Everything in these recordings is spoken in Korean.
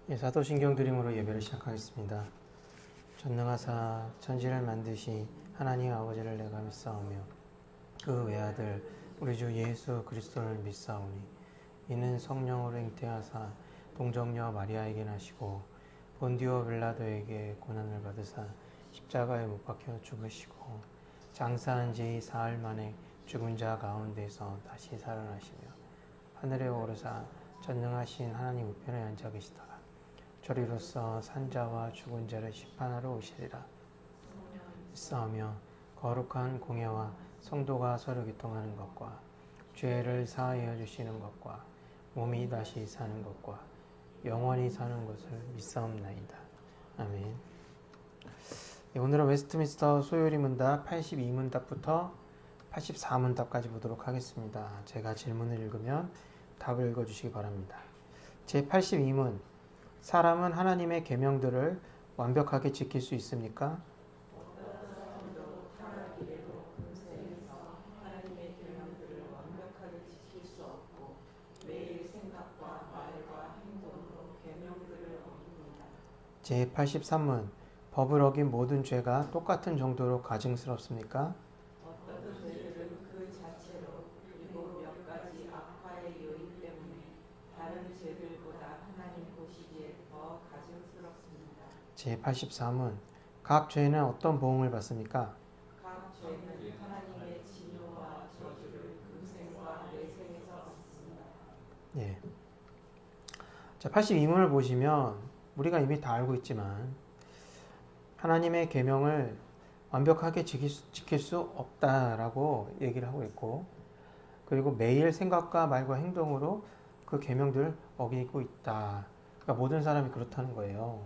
사도신경 드림으로 예배를 시작하겠습니다. 전능하사 천지를 만드시 하나님 아버지를 내가 믿사오며 그 외아들 우리 주 예수 그리스도를 믿사오니 이는 성령으로 잉태하사 동정녀 마리아에게 나시고 본디오 빌라도에게 고난을 받으사 십자가에 못 박혀 죽으시고 장사한 지 사흘 만에 죽은 자 가운데서 다시 살아나시며 하늘에 오르사 전능하신 하나님 우편에 앉아 계시더라. 저리로서 산자와 죽은 자를 심판하러 오시리라. 싸우며 거룩한 공예와 성도가 서로 교통하는 것과 죄를 사하여 주시는 것과 몸이 다시 사는 것과 영원히 사는 것을 믿사옵나이다. 아멘. 오늘은 웨스트민스터 소요리 문답 82문답부터 84문답까지 보도록 하겠습니다. 제가 질문을 읽으면 답을 읽어주시기 바랍니다. 제82문 사람은 하나님의 계명들을 완벽하게 지킬 수 있습니까? 제83문 법을 어긴 모든 죄가 똑같은 정도로 가증스럽습니까? 어떤 죄들은 그 자체로 그리고 몇 가지 악화의 요인 때문에 다른 죄들보다 하나님 보시기에 더 가증스럽습니다. 제84문 각 죄는 어떤 보응을 받습니까? 각 죄는 하나님의 진노와 저주를 금생과 내생에서 받습니다. 예. 자, 82문을 보시면 우리가 이미 다 알고 있지만 하나님의 계명을 완벽하게 지킬 수 없다라고 얘기를 하고 있고, 그리고 매일 생각과 말과 행동으로 그 계명들을 어기고 있다. 그러니까 모든 사람이 그렇다는 거예요.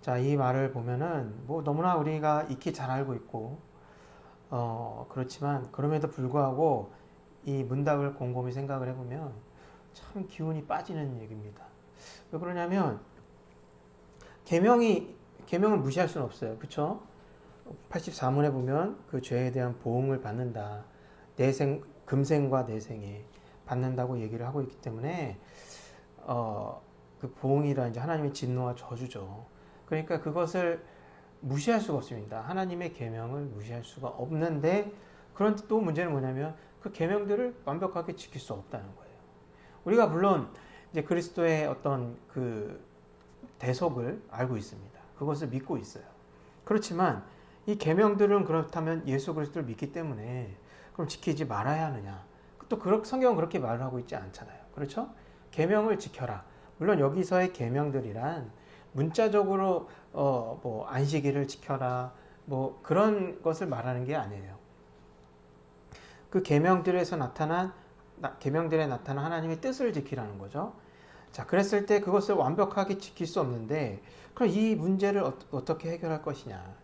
자, 이 말을 보면은 뭐 너무나 우리가 익히 잘 알고 있고, 그렇지만 그럼에도 불구하고 이 문답을 곰곰이 생각을 해보면 참 기운이 빠지는 얘기입니다. 왜 그러냐면 계명을 무시할 수는 없어요. 그렇죠? 84문에 보면 그 죄에 대한 보응을 받는다. 금생과 내생에 받는다고 얘기를 하고 있기 때문에 그 보응이라 이제 하나님의 진노와 저주죠. 그러니까 그것을 무시할 수가 없습니다. 하나님의 계명을 무시할 수가 없는데, 그런데 또 문제는 뭐냐면 그 계명들을 완벽하게 지킬 수 없다는 거예요. 우리가 물론 이제 그리스도의 어떤 그 대속을 알고 있습니다. 그것을 믿고 있어요. 그렇지만 이 계명들은 그렇다면 예수 그리스도를 믿기 때문에 그럼 지키지 말아야 하느냐? 또 성경은 그렇게 말을 하고 있지 않잖아요. 그렇죠? 계명을 지켜라. 물론 여기서의 계명들이란 문자적으로 뭐 안식일을 지켜라, 뭐 그런 것을 말하는 게 아니에요. 그 계명들에 나타난 하나님의 뜻을 지키라는 거죠. 자, 그랬을 때 그것을 완벽하게 지킬 수 없는데, 그럼 이 문제를 어떻게 해결할 것이냐?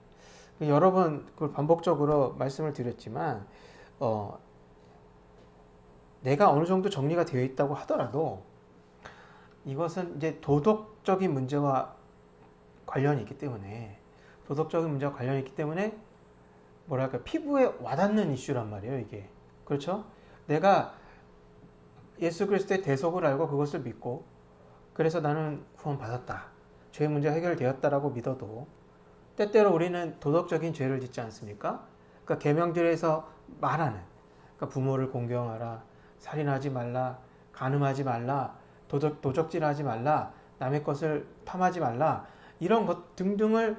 여러 번 그걸 반복적으로 말씀을 드렸지만, 내가 어느 정도 정리가 되어 있다고 하더라도 이것은 이제 도덕적인 문제와 관련이 있기 때문에, 뭐랄까, 피부에 와닿는 이슈란 말이에요, 이게. 그렇죠? 내가 예수 그리스도의 대속을 알고 그것을 믿고, 그래서 나는 구원받았다, 죄의 문제가 해결되었다라고 믿어도 때때로 우리는 도덕적인 죄를 짓지 않습니까? 그러니까 계명들에서 말하는, 그러니까 부모를 공경하라, 살인하지 말라, 간음하지 말라, 도적질하지 말라, 남의 것을 탐하지 말라, 이런 것 등등을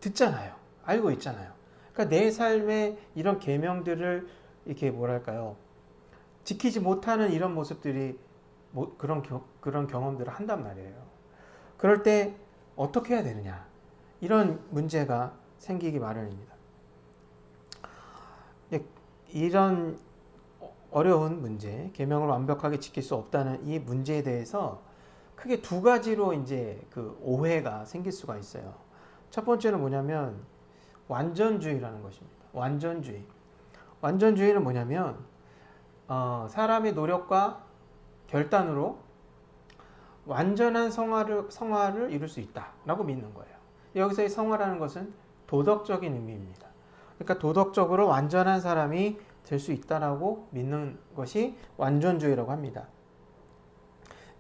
듣잖아요. 알고 있잖아요. 그러니까 내 삶에 이런 계명들을 이렇게 뭐랄까요, 지키지 못하는 이런 모습들이 그런 경험들을 한단 말이에요. 그럴 때 어떻게 해야 되느냐, 이런 문제가 생기기 마련입니다. 이런 어려운 문제, 계명을 완벽하게 지킬 수 없다는 이 문제에 대해서 크게 두 가지로 이제 그 오해가 생길 수가 있어요. 첫 번째는 뭐냐면 완전주의라는 것입니다. 완전주의는 뭐냐면 사람의 노력과 결단으로 완전한 성화를 이룰 수 있다라고 믿는 거예요. 여기서의 성화라는 것은 도덕적인 의미입니다. 그러니까 도덕적으로 완전한 사람이 될 수 있다라고 믿는 것이 완전주의라고 합니다.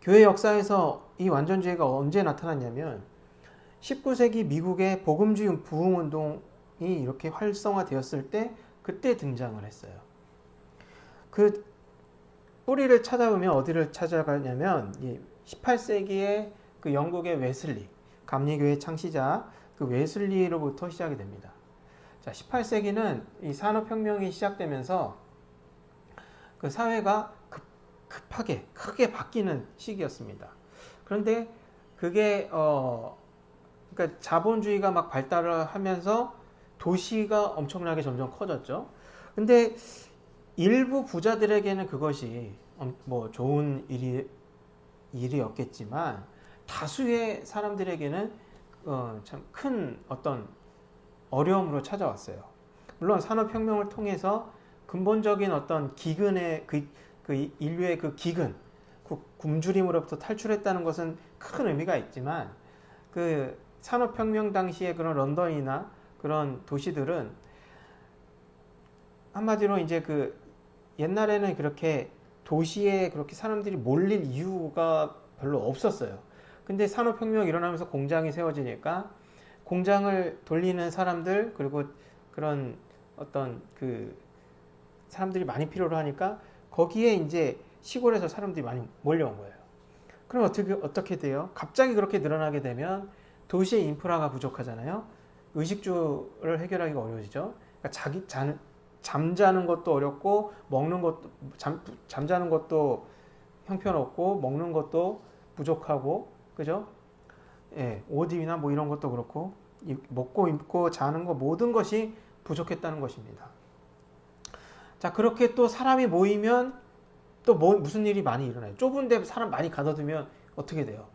교회 역사에서 이 완전주의가 언제 나타났냐면 19세기 미국의 복음주의 부흥운동이 이렇게 활성화되었을 때 그때 등장을 했어요. 그 뿌리를 찾아보면 어디를 찾아가냐면 18세기의 그 영국의 웨슬리, 감리교회 창시자 그 웨슬리로부터 시작이 됩니다. 자, 18세기는 이 산업혁명이 시작되면서 그 사회가 급하게 크게 바뀌는 시기였습니다. 그런데 그게 그러니까 자본주의가 막 발달을 하면서 도시가 엄청나게 점점 커졌죠. 근데 일부 부자들에게는 그것이 뭐 좋은 일이었겠지만 다수의 사람들에게는 참 큰 어떤 어려움으로 찾아왔어요. 물론 산업혁명을 통해서 근본적인 어떤 기근의 그 인류의 그 기근, 그 굶주림으로부터 탈출했다는 것은 큰 의미가 있지만 그 산업혁명 당시에 그런 런던이나 그런 도시들은 한마디로 이제 그 옛날에는 그렇게 도시에 그렇게 사람들이 몰릴 이유가 별로 없었어요. 근데 산업혁명이 일어나면서 공장이 세워지니까 공장을 돌리는 사람들 그리고 그런 어떤 그 사람들이 많이 필요로 하니까 거기에 이제 시골에서 사람들이 많이 몰려온 거예요. 그럼 어떻게 돼요? 갑자기 그렇게 늘어나게 되면 도시의 인프라가 부족하잖아요. 의식주를 해결하기가 어려워지죠. 그러니까 잠자는 것도 어렵고 먹는 것도 잠자는 것도 형편없고 먹는 것도 부족하고 그죠? 예, 옷이나 뭐 이런 것도 그렇고 먹고 입고 자는 거 모든 것이 부족했다는 것입니다. 자, 그렇게 또 사람이 모이면 또 무슨 일이 많이 일어나요. 좁은 데 사람 많이 가둬두면 어떻게 돼요?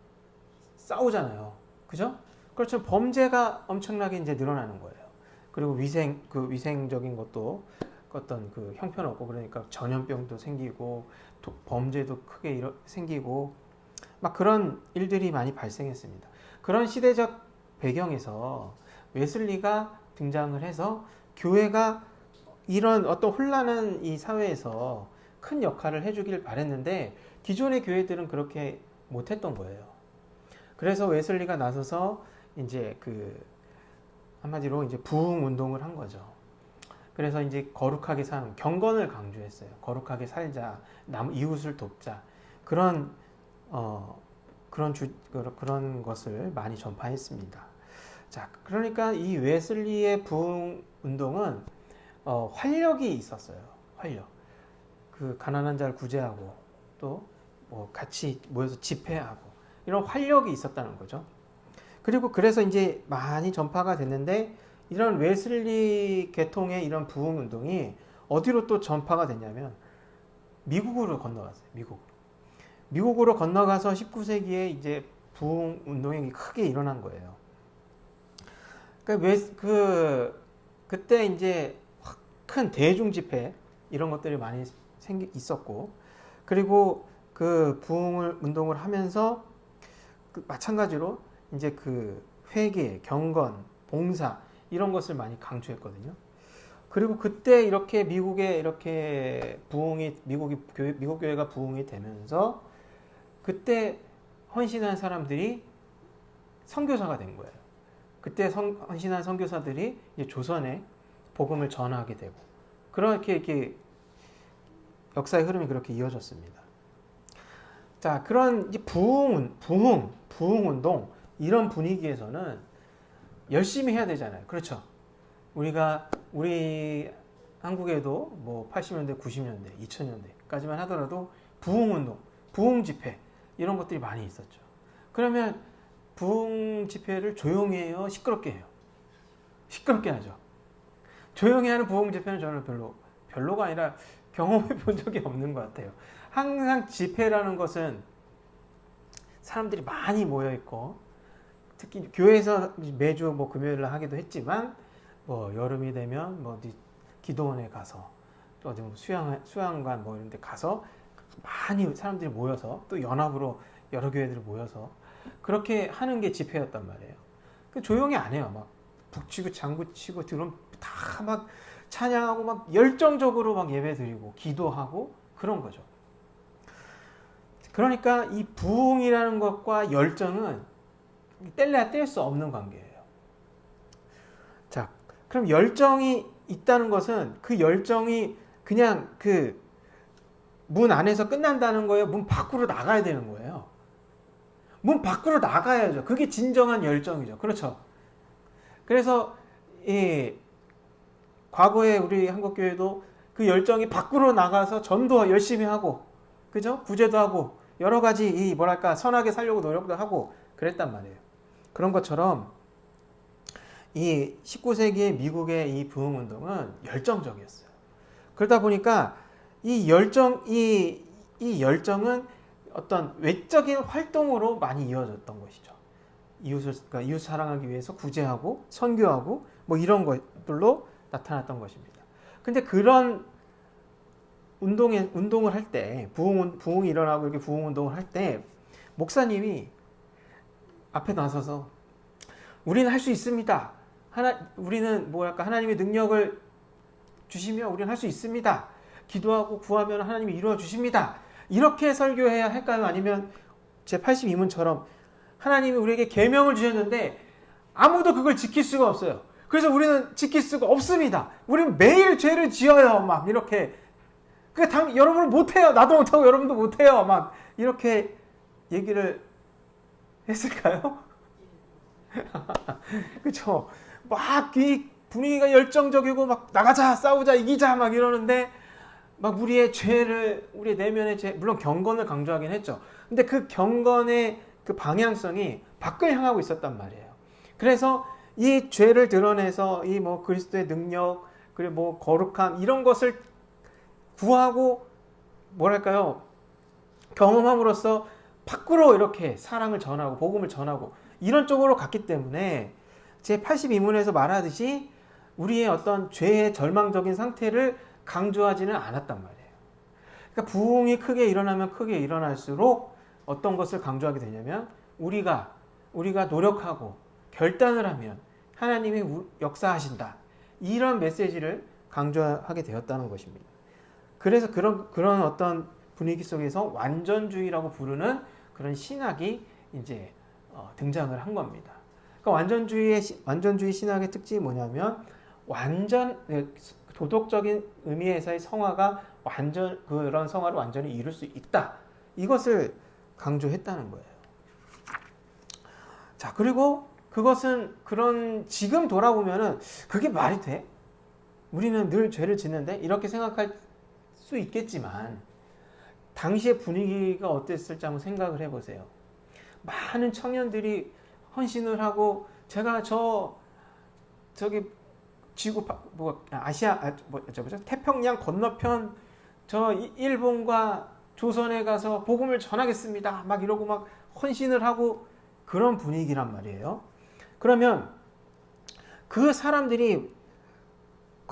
싸우잖아요. 그죠? 그렇죠. 범죄가 엄청나게 이제 늘어나는 거예요. 그리고 위생적인 것도 어떤 그 형편없고 그러니까 전염병도 생기고 범죄도 크게 생기고 막 그런 일들이 많이 발생했습니다. 그런 시대적 배경에서 웨슬리가 등장을 해서 교회가 이런 어떤 혼란한 이 사회에서 큰 역할을 해주길 바랬는데 기존의 교회들은 그렇게 못했던 거예요. 그래서 웨슬리가 나서서 이제 그 한마디로 이제 부흥 운동을 한 거죠. 그래서 이제 거룩하게 사는 경건을 강조했어요. 거룩하게 살자, 이웃을 돕자 그런 그런 것을 많이 전파했습니다. 자, 그러니까 이 웨슬리의 부흥 운동은 활력이 있었어요. 활력. 그 가난한 자를 구제하고 또 뭐 같이 모여서 집회하고 이런 활력이 있었다는 거죠. 그리고 그래서 이제 많이 전파가 됐는데 이런 웨슬리 계통의 이런 부흥 운동이 어디로 또 전파가 됐냐면 미국으로 건너갔어요. 미국으로 건너가서 19세기에 이제 부흥 운동이 크게 일어난 거예요. 그때 이제 큰 대중 집회 이런 것들이 많이 있었고, 그리고 그 부흥 운동을 하면서 마찬가지로 이제 그 회개, 경건, 봉사 이런 것을 많이 강조했거든요. 그리고 그때 이렇게 미국에 이렇게 미국 교회가 부흥이 되면서 그때 헌신한 사람들이 선교사가 된 거예요. 그때 헌신한 선교사들이 이제 조선에 복음을 전하게 되고 그렇게 이렇게 역사의 흐름이 그렇게 이어졌습니다. 자, 그런 이제 부흥 운동 이런 분위기에서는 열심히 해야 되잖아요. 그렇죠? 우리 한국에도 뭐 80년대, 90년대, 2000년대까지만 하더라도 부흥 운동, 부흥 집회 이런 것들이 많이 있었죠. 그러면 부흥 집회를 조용히 해요? 시끄럽게 해요? 시끄럽게 하죠. 조용히 하는 부흥 집회는 저는 별로가 아니라 경험해 본 적이 없는 것 같아요. 항상 집회라는 것은 사람들이 많이 모여 있고 특히 교회에서 매주 뭐 금요일날 하기도 했지만 뭐 여름이 되면 뭐 어디 기도원에 가서 또 어디 뭐 수양관 뭐 이런 데 가서 많이 사람들이 모여서 또 연합으로 여러 교회들이 모여서 그렇게 하는 게 집회였단 말이에요. 조용히 안 해요. 막 북치고 장구치고 드럼 다 막 찬양하고 막 열정적으로 막 예배 드리고 기도하고 그런 거죠. 그러니까 이 부흥이라는 것과 열정은 뗄래야 뗄 수 없는 관계예요. 자, 그럼 열정이 있다는 것은 그 열정이 그냥 그 문 안에서 끝난다는 거예요? 문 밖으로 나가야 되는 거예요? 문 밖으로 나가야죠. 그게 진정한 열정이죠. 그렇죠? 그래서 과거에 우리 한국교회도 그 열정이 밖으로 나가서 전도 열심히 하고, 그죠? 구제도 하고 여러 가지 선하게 살려고 노력도 하고 그랬단 말이에요. 그런 것처럼 이 19세기의 미국의 이 부흥 운동은 열정적이었어요. 그러다 보니까 이 열정은 어떤 외적인 활동으로 많이 이어졌던 것이죠. 그러니까 이웃 사랑하기 위해서 구제하고 선교하고 뭐 이런 것들로 나타났던 것입니다. 근데 그런 운동을 할 때, 부흥이 일어나고 이렇게 부흥 운동을 할 때 목사님이 앞에 나서서 우리는 할 수 있습니다. 우리는 하나님의 능력을 주시며 우리는 할 수 있습니다. 기도하고 구하면 하나님이 이루어 주십니다. 이렇게 설교해야 할까요? 아니면 제 82문처럼 하나님이 우리에게 계명을 주셨는데 아무도 그걸 지킬 수가 없어요. 그래서 우리는 지킬 수가 없습니다. 우리는 매일 죄를 지어요. 막 이렇게. 여러분은 못해요. 나도 못하고 여러분도 못해요. 막 이렇게 얘기를 했을까요? 그렇죠. 막 이 분위기가 열정적이고 막 나가자, 싸우자, 이기자 막 이러는데 막 우리의 내면의 죄, 물론 경건을 강조하긴 했죠. 근데 그 경건의 그 방향성이 밖을 향하고 있었단 말이에요. 그래서 이 죄를 드러내서 그리스도의 능력, 그리고 거룩함 이런 것을 구하고 경험함으로써 밖으로 이렇게 사랑을 전하고 복음을 전하고 이런 쪽으로 갔기 때문에 제 82문에서 말하듯이 우리의 어떤 죄의 절망적인 상태를 강조하지는 않았단 말이에요. 그러니까 부흥이 크게 일어나면 크게 일어날수록 어떤 것을 강조하게 되냐면 우리가 노력하고 결단을 하면 하나님이 역사하신다. 이런 메시지를 강조하게 되었다는 것입니다. 그래서 그런 어떤 분위기 속에서 완전주의라고 부르는 그런 신학이 이제 등장을 한 겁니다. 그러니까 완전주의 신학의 특징이 뭐냐면 도덕적인 의미에서의 성화가 그런 성화를 완전히 이룰 수 있다. 이것을 강조했다는 거예요. 자, 그리고 그것은 지금 돌아보면은 그게 말이 돼? 우리는 늘 죄를 짓는데 이렇게 생각할 수 있겠지만 당시의 분위기가 어땠을지 한번 생각을 해보세요. 많은 청년들이 헌신을 하고 제가 저기 태평양 건너편 저 일본과 조선에 가서 복음을 전하겠습니다. 막 이러고 막 헌신을 하고 그런 분위기란 말이에요. 그러면 그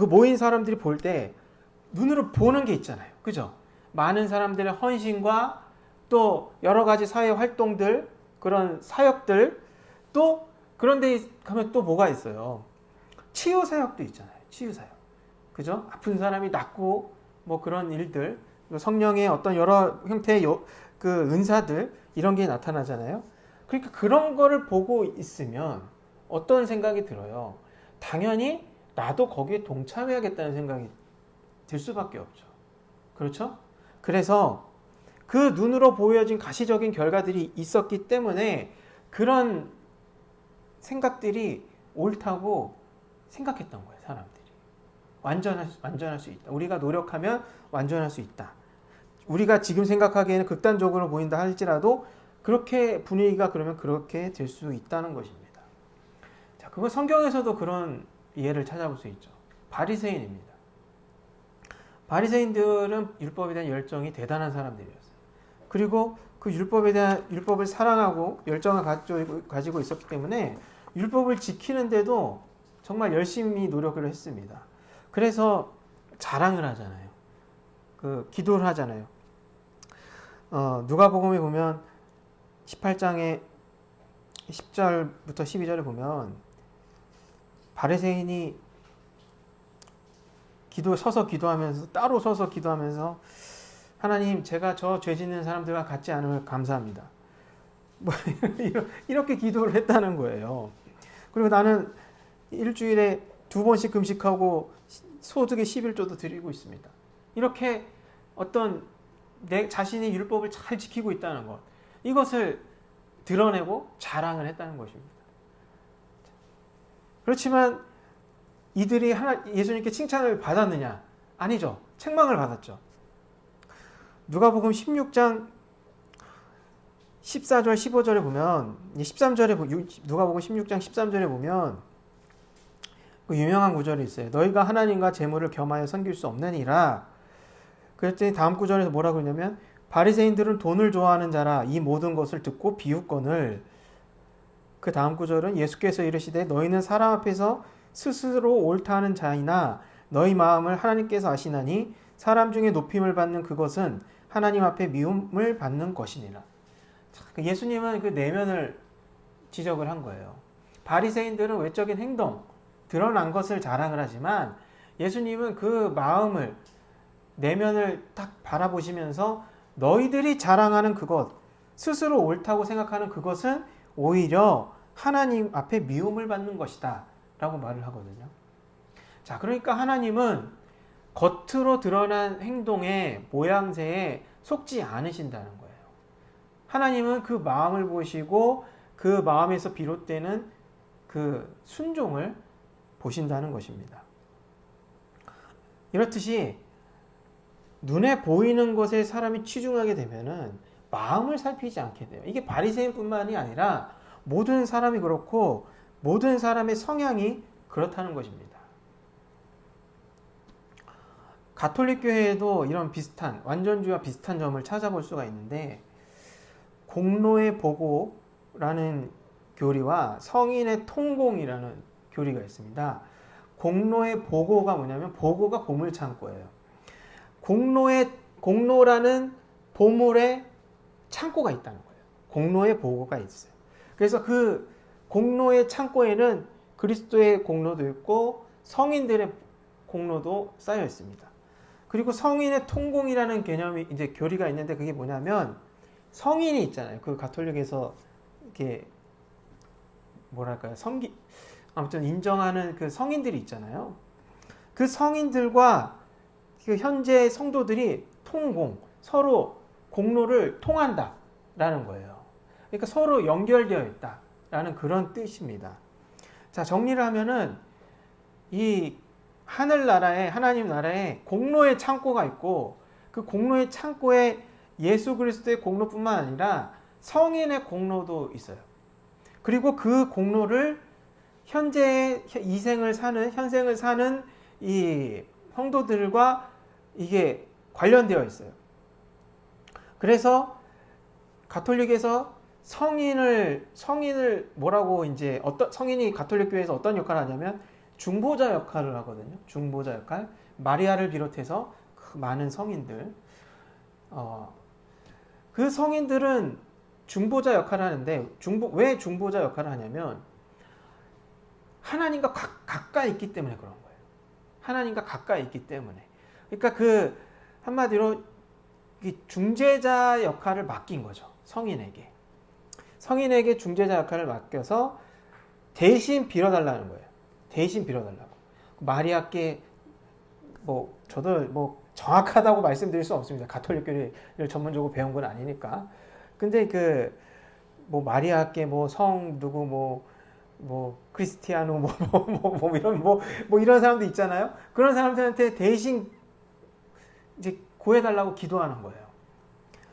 모인 사람들이 볼 때 눈으로 보는 게 있잖아요. 그죠? 많은 사람들의 헌신과 또 여러 가지 사회 활동들, 그런 사역들, 또 그런데 가면 또 뭐가 있어요? 치유 사역도 있잖아요. 치유 사역. 그죠? 아픈 사람이 낫고 뭐 그런 일들, 성령의 어떤 여러 형태의 그 은사들 이런 게 나타나잖아요. 그러니까 그런 거를 보고 있으면 어떤 생각이 들어요? 당연히 나도 거기에 동참해야겠다는 생각이 들 수밖에 없죠. 그렇죠? 그래서 그 눈으로 보여진 가시적인 결과들이 있었기 때문에 그런 생각들이 옳다고 생각했던 거예요. 사람들이. 완전할 수 있다. 우리가 노력하면 완전할 수 있다. 우리가 지금 생각하기에는 극단적으로 보인다 할지라도 그렇게 분위기가 그러면 그렇게 될 수 있다는 것입니다. 자, 그거 성경에서도 그런 예를 찾아볼 수 있죠. 바리새인입니다. 바리새인들은 율법에 대한 열정이 대단한 사람들이었어요. 그리고 그 율법을 사랑하고 열정을 가지고 있었기 때문에 율법을 지키는데도 정말 열심히 노력을 했습니다. 그래서 자랑을 하잖아요. 기도를 하잖아요. 누가복음에 보면 18장에 10절부터 12절을 보면 바리새인이 따로 서서 기도하면서 하나님, 제가 저 죄 짓는 사람들과 같지 않으면 감사합니다. 뭐 이렇게 기도를 했다는 거예요. 그리고 나는 일주일에 2번씩 금식하고 소득의 11조도 드리고 있습니다. 이렇게 어떤 내 자신의 율법을 잘 지키고 있다는 것, 이것을 드러내고 자랑을 했다는 것입니다. 그렇지만 이들이 예수님께 칭찬을 받았느냐? 아니죠. 책망을 받았죠. 누가복음 16장 14절 15절에 보면, 13절에 누가복음 16장 13절에 보면 그 유명한 구절이 있어요. 너희가 하나님과 재물을 겸하여 섬길 수 없느니라. 그랬더니 다음 구절에서 뭐라고 그러냐면, 바리새인들은 돈을 좋아하는 자라 이 모든 것을 듣고 비웃거늘. 그 다음 구절은 예수께서 이르시되 너희는 사람 앞에서 스스로 옳다 하는 자이나 너희 마음을 하나님께서 아시나니 사람 중에 높임을 받는 그것은 하나님 앞에 미움을 받는 것이니라. 예수님은 그 내면을 지적을 한 거예요. 바리새인들은 외적인 행동, 드러난 것을 자랑을 하지만 예수님은 그 마음을, 내면을 딱 바라보시면서 너희들이 자랑하는 그것, 스스로 옳다고 생각하는 그것은 오히려 하나님 앞에 미움을 받는 것이다 라고 말을 하거든요. 자, 그러니까 하나님은 겉으로 드러난 행동의 모양새에 속지 않으신다는 거예요. 하나님은 그 마음을 보시고 그 마음에서 비롯되는 그 순종을 보신다는 것입니다. 이렇듯이 눈에 보이는 것에 사람이 치중하게 되면은 마음을 살피지 않게 돼요. 이게 바리새인뿐만이 아니라 모든 사람이 그렇고 모든 사람의 성향이 그렇다는 것입니다. 가톨릭 교회에도 이런 비슷한, 완전주의와 비슷한 점을 찾아볼 수가 있는데, 공로의 보고라는 교리와 성인의 통공이라는 교리가 있습니다. 공로의 보고가 뭐냐면, 보고가 보물창고예요. 공로라는 보물의 창고가 있다는 거예요. 공로의 보고가 있어요. 그래서 그 공로의 창고에는 그리스도의 공로도 있고 성인들의 공로도 쌓여 있습니다. 그리고 성인의 통공이라는 개념이, 이제 교리가 있는데, 그게 뭐냐면 성인이 있잖아요. 그 가톨릭에서 이렇게 뭐랄까요, 아무튼 인정하는 그 성인들이 있잖아요. 그 성인들과 그 현재 성도들이 통공, 서로 공로를 통한다라는 거예요. 그러니까 서로 연결되어 있다라는 그런 뜻입니다. 자, 정리를 하면은 이 하늘나라에, 하나님 나라에 공로의 창고가 있고, 그 공로의 창고에 예수 그리스도의 공로뿐만 아니라 성인의 공로도 있어요. 그리고 그 공로를 현재의 현생을 사는 이 성도들과 이게 관련되어 있어요. 그래서 가톨릭에서 성인을 뭐라고, 이제 성인이 가톨릭 교회에서 어떤 역할을 하냐면 중보자 역할을 하거든요. 중보자 역할. 마리아를 비롯해서 그 많은 성인들, 그 성인들은 중보자 역할을 하는데, 왜 중보자 역할을 하냐면 하나님과 가까이 있기 때문에 그런 거예요. 하나님과 가까이 있기 때문에. 그러니까 그 한마디로 중재자 역할을 맡긴 거죠. 성인에게 중재자 역할을 맡겨서 대신 빌어달라는 거예요. 대신 빌어달라고. 마리아께 저도 정확하다고 말씀드릴 수 없습니다. 가톨릭 교리를 전문적으로 배운 건 아니니까. 근데 마리아께 성 누구 크리스티아노 이런 사람도 있잖아요. 그런 사람들한테 대신 이제 구해달라고 기도하는 거예요.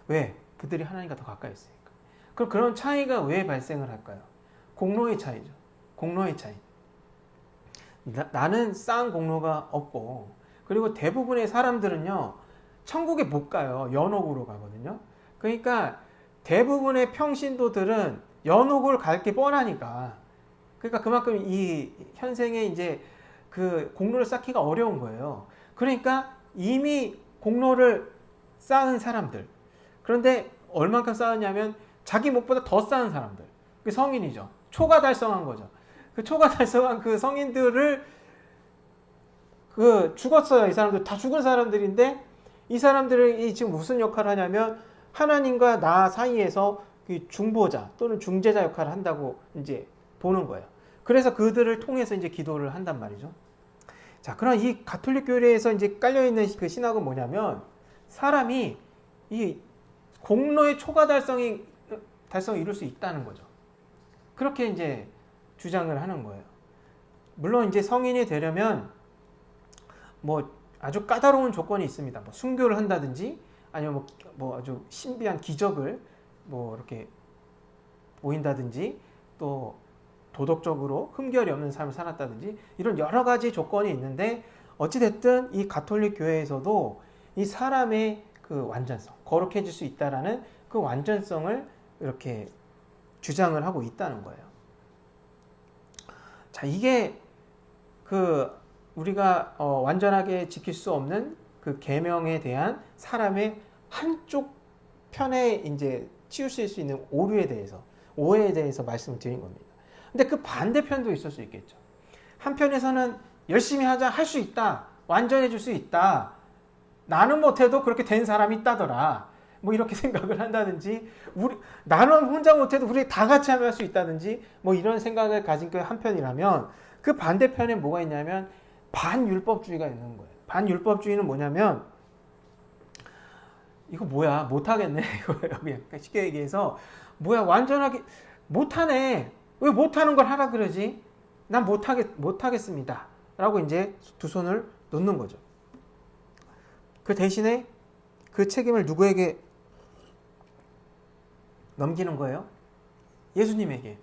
왜? 그들이 하나님과 더 가까이 있으니까. 그럼 그런 차이가 왜 발생을 할까요? 공로의 차이죠. 공로의 차이. 나는 쌓은 공로가 없고, 그리고 대부분의 사람들은요, 천국에 못 가요. 연옥으로 가거든요. 그러니까 대부분의 평신도들은 연옥을 갈 게 뻔하니까, 그러니까 그만큼 이 현생에 이제 그 공로를 쌓기가 어려운 거예요. 그러니까 이미 공로를 쌓은 사람들, 그런데 얼만큼 쌓았냐면 자기 목보다 더 쌓은 사람들, 그 성인이죠. 초가 달성한 거죠. 그 초가 달성한 그 성인들을 죽었어요. 이 사람들 다 죽은 사람들인데 이 사람들이 지금 무슨 역할을 하냐면 하나님과 나 사이에서 그 중보자 또는 중재자 역할을 한다고 이제 보는 거예요. 그래서 그들을 통해서 이제 기도를 한단 말이죠. 자, 그럼 이 가톨릭 교회에서 이제 깔려있는 그 신학은 뭐냐면 사람이 이 공로의 초과 달성을 이룰 수 있다는 거죠. 그렇게 이제 주장을 하는 거예요. 물론 이제 성인이 되려면 뭐 아주 까다로운 조건이 있습니다. 뭐 순교를 한다든지 아니면 뭐 아주 신비한 기적을 뭐 이렇게 보인다든지 또 도덕적으로 흠결이 없는 삶을 살았다든지 이런 여러 가지 조건이 있는데 어찌됐든 이 가톨릭 교회에서도 이 사람의 그 완전성, 거룩해질 수 있다라는 그 완전성을 이렇게 주장을 하고 있다는 거예요. 자, 이게 그 우리가 완전하게 지킬 수 없는 그 계명에 대한 사람의 한쪽 편에 이제 치우칠 수 있는 오해에 대해서 말씀을 드린 겁니다. 근데 그 반대편도 있을 수 있겠죠. 한편에서는 열심히 하자, 할 수 있다, 완전해질 수 있다, 나는 못해도 그렇게 된 사람이 있다더라, 뭐 이렇게 생각을 한다든지, 나는 혼자 못해도 우리 다 같이 하면 할 수 있다든지, 뭐 이런 생각을 가진 그 한편이라면 그 반대편에 뭐가 있냐면 반율법주의가 있는 거예요. 반율법주의는 뭐냐면 이거 뭐야 못하겠네 이거예요. 그냥 쉽게 얘기해서 뭐야 완전하게 못하네, 왜 못하는 걸 하라 그러지, 난 못하겠습니다 라고 이제 두 손을 놓는 거죠. 그 대신에 그 책임을 누구에게 넘기는 거예요? 예수님에게.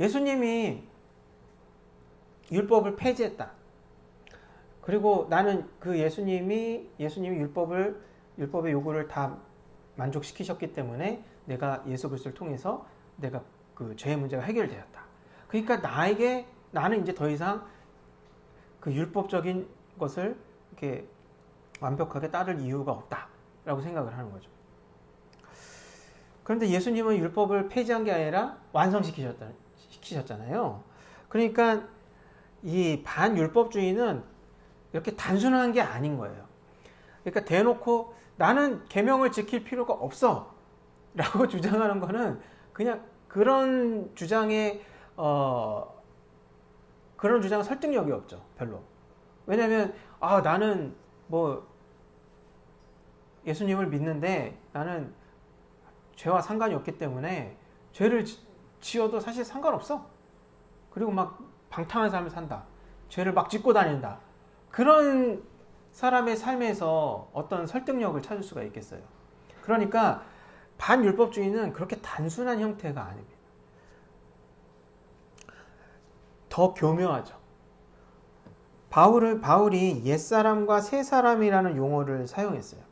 예수님이 율법을 폐지했다. 그리고 나는 그 예수님이 율법의 요구를 다 만족시키셨기 때문에 내가 예수 그리스도를 통해서 내가 그 죄의 문제가 해결되었다. 그러니까 나는 이제 더 이상 그 율법적인 것을 이렇게 완벽하게 따를 이유가 없다라고 생각을 하는 거죠. 그런데 예수님은 율법을 폐지한 게 아니라 완성시키셨잖아요. 그러니까 이 반율법주의는 이렇게 단순한 게 아닌 거예요. 그러니까 대놓고 나는 계명을 지킬 필요가 없어 라고 주장하는 거는 그냥 그런 주장은 설득력이 없죠. 별로. 왜냐하면 나는 뭐 예수님을 믿는데 나는 죄와 상관이 없기 때문에 죄를 지어도 사실 상관없어. 그리고 막 방탕한 삶을 산다. 죄를 막 짓고 다닌다. 그런 사람의 삶에서 어떤 설득력을 찾을 수가 있겠어요. 그러니까 반율법주의는 그렇게 단순한 형태가 아닙니다. 더 교묘하죠. 바울이 옛사람과 새사람이라는 용어를 사용했어요.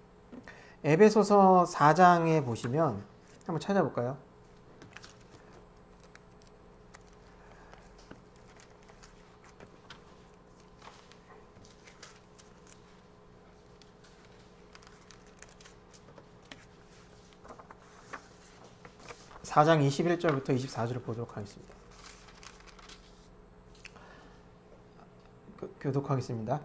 에베소서 4장에 보시면 한번 찾아볼까요? (4장) 21절부터 24절을 보도록 하겠습니다. 교독하겠습니다.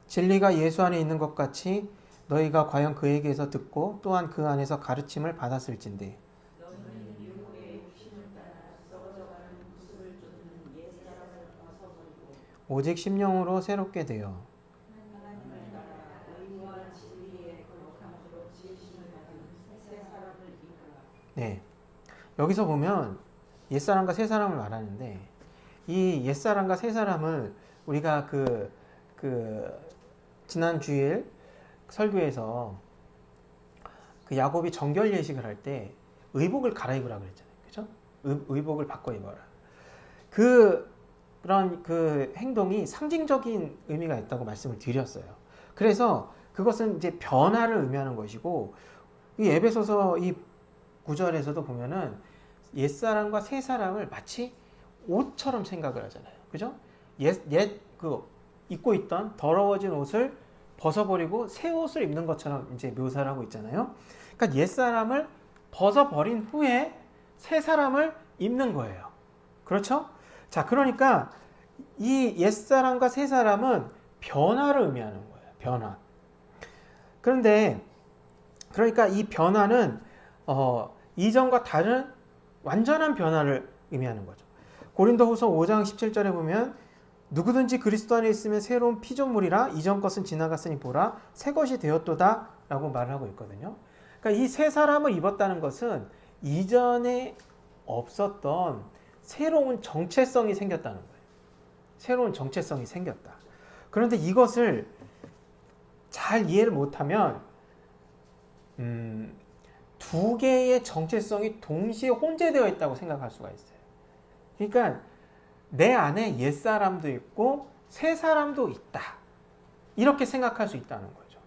진리가 예수 안에 있는 것 같이 너희가 과연 그에게서 듣고 또한 그 안에서 가르침을 받았을진데 너희는 유혹의 육신을 따라 썩어져가는 구습을 쫓는 옛사람을 벗어버리고 오직 심령으로 새롭게 되어 하나님을 따라 의와 진리의 거룩함으로 지으심을 받은 새 사람을 입으라. 네, 여기서 보면 옛사람과 새사람을 말하는데 이 옛사람과 새사람을 우리가 그 지난 주일 설교에서 그 야곱이 정결 예식을 할 때 의복을 갈아입으라 그랬잖아요. 그죠? 의복을 바꿔 입어라. 그런 그 행동이 상징적인 의미가 있다고 말씀을 드렸어요. 그래서 그것은 이제 변화를 의미하는 것이고 이 에베소서 이 9절에서도 보면은 옛사람과 새사람을 마치 옷처럼 생각을 하잖아요. 그죠? 입고 있던 더러워진 옷을 벗어버리고 새 옷을 입는 것처럼 이제 묘사를 하고 있잖아요. 그러니까 옛사람을 벗어버린 후에 새 사람을 입는 거예요. 그렇죠? 자, 그러니까 이 옛사람과 새 사람은 변화를 의미하는 거예요. 변화. 그런데 그러니까 이 변화는 이전과 다른 완전한 변화를 의미하는 거죠. 고린도후서 5장 17절에 보면 누구든지 그리스도 안에 있으면 새로운 피조물이라 이전 것은 지나갔으니 보라 새 것이 되었도다 라고 말을 하고 있거든요. 그러니까 이 새 사람을 입었다는 것은 이전에 없었던 새로운 정체성이 생겼다는 거예요. 새로운 정체성이 생겼다. 그런데 이것을 잘 이해를 못하면 두 개의 정체성이 동시에 혼재되어 있다고 생각할 수가 있어요. 그러니까 내 안에 옛사람도 있고 새 사람도 있다. 이렇게 생각할 수 있다는 거죠.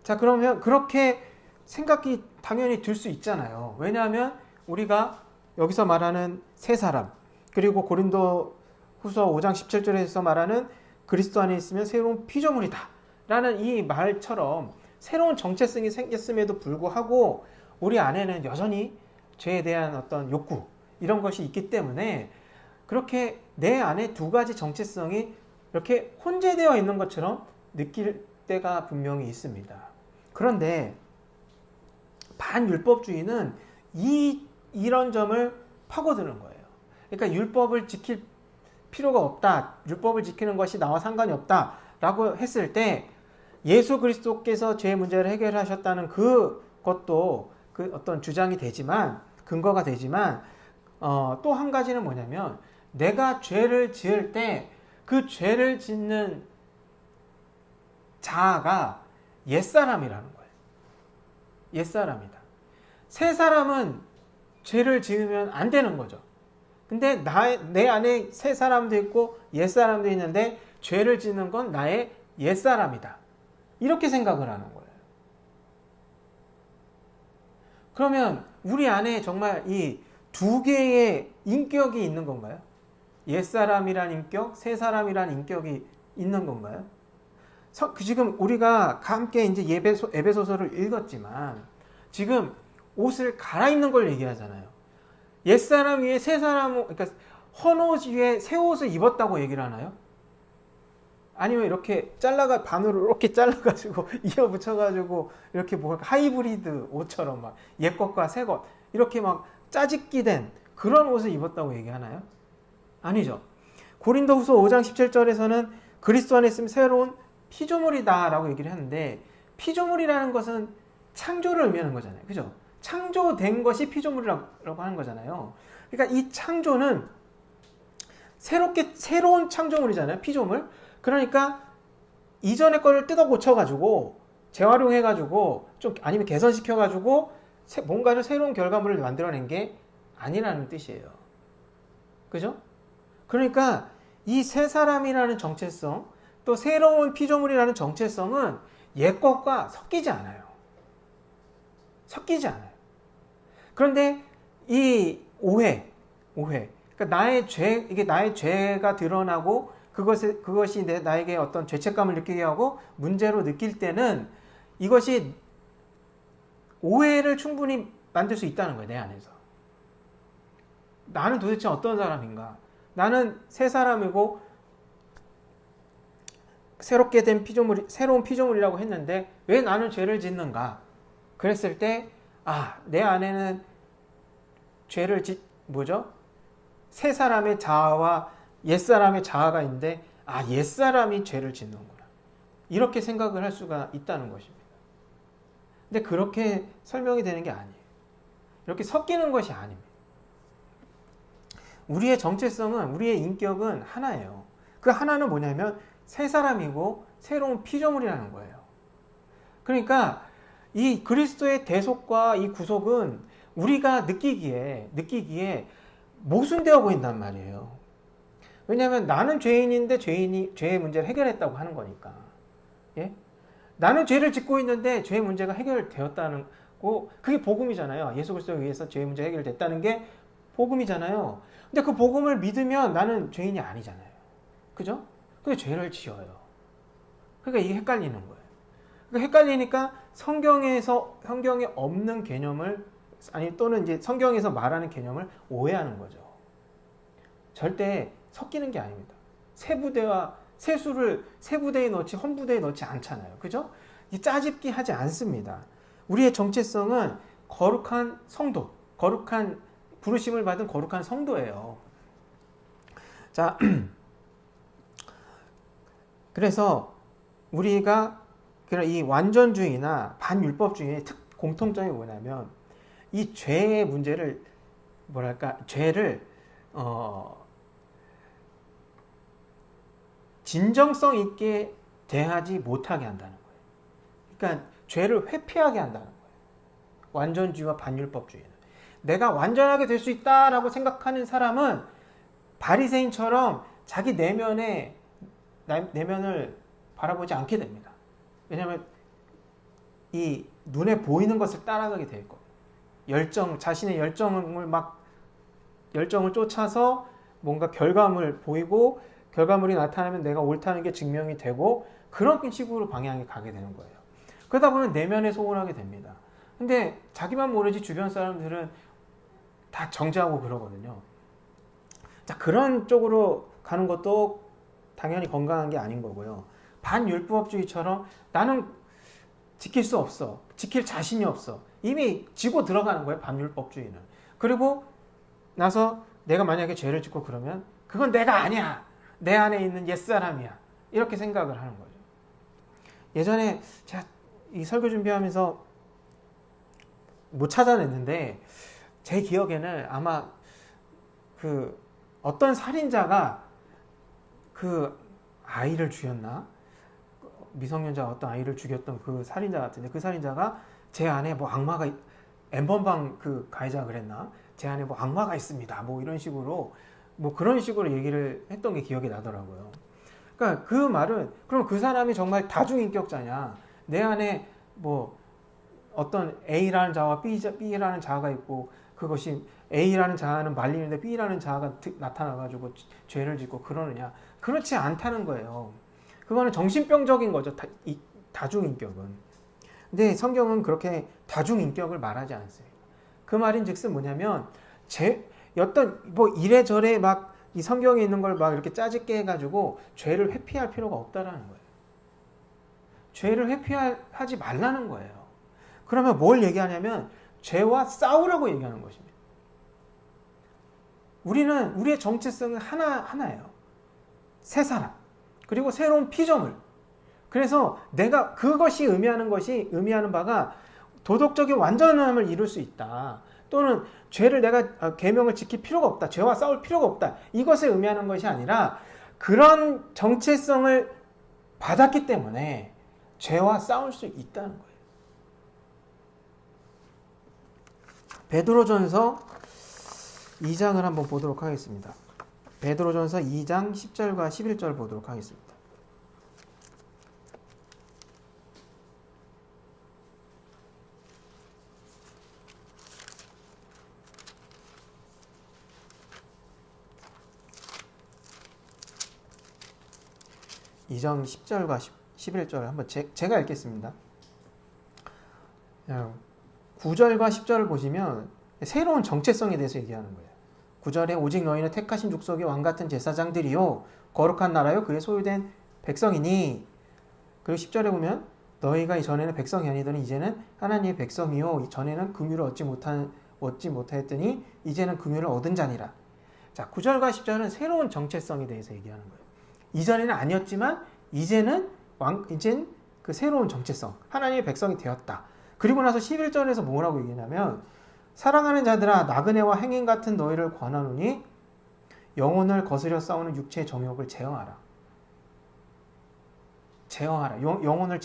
자, 그러면 그렇게 생각이 당연히 들 수 있잖아요. 왜냐하면 우리가 여기서 말하는 새 사람, 그리고 고린도후서 5장 17절에서 말하는 그리스도 안에 있으면 새로운 피조물이다 라는 이 말처럼 새로운 정체성이 생겼음에도 불구하고 우리 안에는 여전히 죄에 대한 어떤 욕구 이런 것이 있기 때문에 그렇게 내 안에 두 가지 정체성이 이렇게 혼재되어 있는 것처럼 느낄 때가 분명히 있습니다. 그런데 반율법주의는 이런 점을 파고드는 거예요. 그러니까 율법을 지킬 필요가 없다. 율법을 지키는 것이 나와 상관이 없다. 라고 했을 때 예수 그리스도께서 죄의 문제를 해결하셨다는 그것도 그 어떤 주장이 되지만 근거가 되지만 또 한 가지는 뭐냐면 내가 죄를 지을 때 그 죄를 짓는 자아가 옛사람이라는 거예요. 옛사람이다. 새 사람은 죄를 지으면 안 되는 거죠. 근데 내 안에 새 사람도 있고 옛사람도 있는데 죄를 짓는 건 나의 옛사람이다. 이렇게 생각을 하는 거예요. 그러면 우리 안에 정말 이 두 개의 인격이 있는 건가요? 옛사람이란 인격, 새 사람이란 인격이 있는 건가요? 지금 우리가 함께 이제 에베소서를 읽었지만 지금 옷을 갈아입는 걸 얘기하잖아요. 옛사람 위에 새 사람, 그러니까 헌옷 위에 새 옷을 입었다고 얘기를 하나요? 아니면 이렇게 반으로 이렇게 잘라가지고 이어 붙여가지고 이렇게 뭐 하이브리드 옷처럼 막 옛 것과 새 것 이렇게 막 짜집기 된 그런 옷을 입었다고 얘기하나요? 아니죠. 고린도후서 5장 17절에서는 그리스도 안에 있으면 새로운 피조물이다 라고 얘기를 하는데 피조물이라는 것은 창조를 의미하는 거잖아요. 그죠? 창조된 것이 피조물이라고 하는 거잖아요. 그러니까 이 창조는 새로운 창조물이잖아요. 피조물. 그러니까 이전의 거를 뜯어 고쳐가지고 재활용해가지고 좀 아니면 개선시켜가지고 뭔가를 새로운 결과물을 만들어낸 게 아니라는 뜻이에요. 그죠? 그러니까 이 새 사람이라는 정체성 또 새로운 피조물이라는 정체성은 옛 것과 섞이지 않아요. 섞이지 않아요. 그런데 이 오해. 그러니까 이게 나의 죄가 드러나고 그것이 나에게 어떤 죄책감을 느끼게 하고 문제로 느낄 때는 이것이 오해를 충분히 만들 수 있다는 거예요. 내 안에서. 나는 도대체 어떤 사람인가? 나는 새 사람이고 새롭게 된 새로운 피조물이라고 했는데 왜 나는 죄를 짓는가? 그랬을 때 내 안에는 새 사람의 자아와 옛 사람의 자아가 있는데 옛 사람이 죄를 짓는구나. 이렇게 생각을 할 수가 있다는 것입니다. 근데 그렇게 설명이 되는 게 아니에요. 이렇게 섞이는 것이 아닙니다. 우리의 정체성은, 우리의 인격은 하나예요. 그 하나는 뭐냐면 새 사람이고 새로운 피조물이라는 거예요. 그러니까 이 그리스도의 대속과 이 구속은 우리가 느끼기에 모순되어 보인단 말이에요. 왜냐하면 나는 죄인인데 죄의 문제를 해결했다고 하는 거니까. 예? 나는 죄를 짓고 있는데 죄의 문제가 해결되었다는 거, 그게 복음이잖아요. 예수 그리스도에 의해서 죄의 문제가 해결됐다는 게 복음이잖아요. 근데 그 복음을 믿으면 나는 죄인이 아니잖아요. 그죠? 근데 죄를 지어요. 그러니까 이게 헷갈리는 거예요. 그러니까 헷갈리니까 성경에 없는 개념을 또는 이제 성경에서 말하는 개념을 오해하는 거죠. 절대 섞이는 게 아닙니다. 새 부대에 넣지 헌 부대에 넣지 않잖아요. 그죠? 짜집기 하지 않습니다. 우리의 정체성은 거룩한 성도, 거룩한 부르심을 받은 거룩한 성도예요. 자, 그래서 우리가 이 완전주의나 반율법주의의 공통점이 뭐냐면 이 죄의 문제를 죄를 진정성 있게 대하지 못하게 한다는 거예요. 그러니까 죄를 회피하게 한다는 거예요. 완전주의와 반율법주의는. 내가 완전하게 될 수 있다라고 생각하는 사람은 바리새인처럼 자기 내면을 바라보지 않게 됩니다. 왜냐하면 이 눈에 보이는 것을 따라가게 될 거예요. 자신의 열정을 쫓아서 뭔가 결과물 보이고 결과물이 나타나면 내가 옳다는 게 증명이 되고 그런 식으로 방향에 가게 되는 거예요. 그러다 보면 내면에 소홀하게 됩니다. 근데 자기만 모르지 주변 사람들은 다 정죄하고 그러거든요. 자, 그런 쪽으로 가는 것도 당연히 건강한 게 아닌 거고요. 반율법주의처럼 나는 지킬 수 없어. 지킬 자신이 없어. 이미 지고 들어가는 거예요. 반율법주의는. 그리고 나서 내가 만약에 죄를 짓고 그러면 그건 내가 아니야. 내 안에 있는 옛사람이야. 이렇게 생각을 하는 거죠. 예전에 제가 이 설교 준비하면서 못 찾아냈는데 제 기억에는 아마 그 어떤 살인자가 그 아이를 죽였나? 미성년자 어떤 아이를 죽였던 그 살인자 같은데 그 살인자가 제 안에 뭐 악마가 엠번방 그 가해자가 그랬나? 제 안에 뭐 악마가 있습니다. 뭐 이런 식으로 뭐 그런 식으로 얘기를 했던 게 기억이 나더라고요. 그러니까 그 말은 그럼 그 사람이 정말 다중인격자냐? 내 안에 뭐 어떤 A라는 자와 B라는 자아가 있고 그것이 A라는 자아는 말리는데 B라는 자아가 나타나가지고 죄를 짓고 그러느냐? 그렇지 않다는 거예요. 그거는 정신병적인 거죠. 다중인격은. 근데 성경은 그렇게 다중인격을 말하지 않습니다. 그 말인즉슨 뭐냐면 어떤 뭐 이래저래 막 이 성경에 있는 걸 막 이렇게 짜집게 해가지고 죄를 회피할 필요가 없다라는 거예요. 죄를 회피하지 말라는 거예요. 그러면 뭘 얘기하냐면 죄와 싸우라고 얘기하는 것입니다. 우리의 정체성은 하나예요. 새 사람. 그리고 새로운 피조물. 그래서 내가 그것이 의미하는 바가 도덕적인 완전함을 이룰 수 있다. 또는 죄를 내가 계명을 지킬 필요가 없다. 죄와 싸울 필요가 없다. 이것을 의미하는 것이 아니라 그런 정체성을 받았기 때문에 죄와 싸울 수 있다는 거예요. 베드로전서 2장을 한번 보도록 하겠습니다. 베드로전서 2장 10절과 11절 보도록 하겠습니다. 이 장 10절과 11절 한번 제가 읽겠습니다. 9절과 10절을 보시면 새로운 정체성에 대해서 얘기하는 거예요. 9절에 오직 너희는 택하신 족속의 왕같은 제사장들이요 거룩한 나라요 그의 소유된 백성이니. 그리고 10절에 보면 너희가 이전에는 백성이 아니더니 이제는 하나님의 백성이요 전에는 긍휼을 얻지 못하였더니 이제는 긍휼을 얻은 자니라. 자, 9절과 10절은 새로운 정체성에 대해서 얘기하는 거예요. 이전에는 아니었지만 이제는 그 새로운 정체성, 하나님의 백성이 되었다. 그리고 나서 11절에서 뭐라고 얘기하냐면 사랑하는 자들아 나그네와 행인 같은 너희를 권하노니 영혼을 거스려 싸우는 육체의 정욕을 제어하라. 영혼을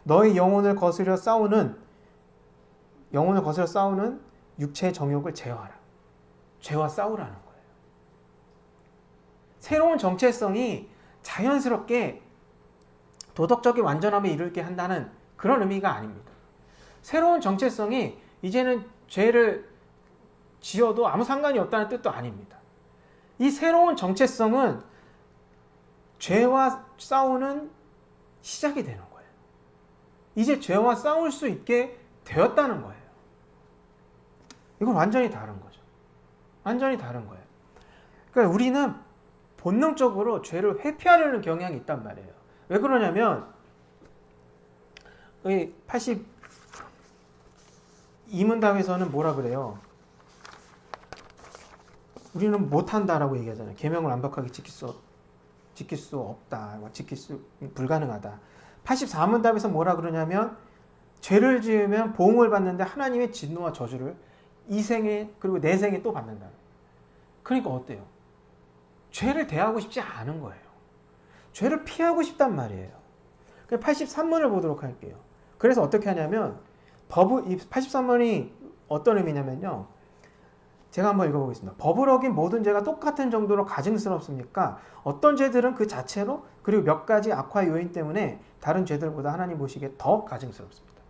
너의 영혼을 거스려 싸우는 육체의 정욕을 제어하라. 죄와 싸우라는 거예요. 새로운 정체성이 자연스럽게 도덕적인 완전함에 이르게 한다는 그런 의미가 아닙니다. 새로운 정체성이 이제는 죄를 지어도 아무 상관이 없다는 뜻도 아닙니다. 이 새로운 정체성은 죄와 싸우는 시작이 되는 거예요. 이제 죄와 싸울 수 있게 되었다는 거예요. 이건 완전히 다른 거죠. 완전히 다른 거예요. 그러니까 우리는 본능적으로 죄를 회피하려는 경향이 있단 말이에요. 왜 그러냐면 82문답에서는 뭐라 그래요? 우리는 못한다라고 얘기하잖아요. 계명을 완벽하게 지킬 수 없다. 불가능하다. 84문답에서 뭐라 그러냐면 죄를 지으면 보응을 받는데 하나님의 진노와 저주를 이 생에 그리고 내 생에 또 받는다. 그러니까 어때요? 죄를 대하고 싶지 않은 거예요. 죄를 피하고 싶단 말이에요. 83문을 보도록 할게요. 그래서 어떻게 하냐면 이 83문이 어떤 의미냐면요. 제가 한번 읽어보겠습니다. 법을 어긴 모든 죄가 똑같은 정도로 가증스럽습니까? 어떤 죄들은 그 자체로 그리고 몇 가지 악화 요인 때문에 다른 죄들보다 하나님 보시기에 더 가증스럽습니다.